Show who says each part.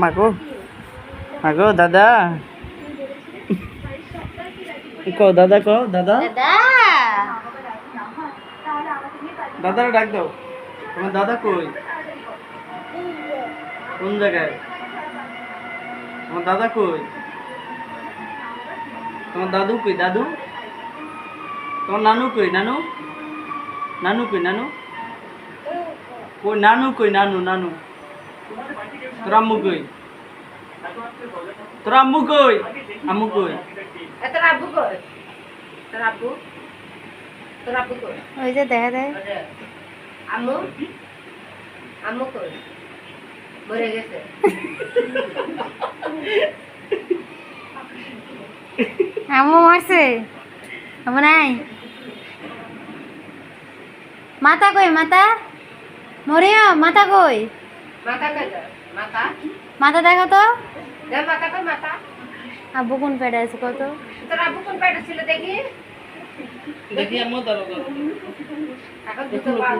Speaker 1: মাগো মাগো দাদা কো দাদা কো দাদা দাদার ডাক দাও। তোমার দাদা কই? কোন জায়গায়? তোমার দাদা কই? তোমার দাদু কই? দাদু? তোমার নানু কই? নানু নানু কই? নানু কই? নানু কই? নানু নানু তোর আম্মু কই? তোর আম্মু কই? আম্মু কই?
Speaker 2: তোর আব্বু কই? তোর আব্বু কই?
Speaker 3: ওই যে দেখা দেয়
Speaker 2: আম্মু আম্মু কই? মরে গেছে।
Speaker 3: আম্মু মারছে আম্মু নাই মাথা কই মাথা মরিয়া মাথা কই
Speaker 2: মাথা কই তোর? মাথা
Speaker 3: মাথা দেখো তো
Speaker 2: দে মাথা কই? মাথা
Speaker 3: আব্বু কোন পেটে আছে কত
Speaker 2: তোর আব্বু কোন পেটে ছিল দেখি?
Speaker 1: দেখি আম্মু দাঁড়াও
Speaker 2: এখন দুটো বাল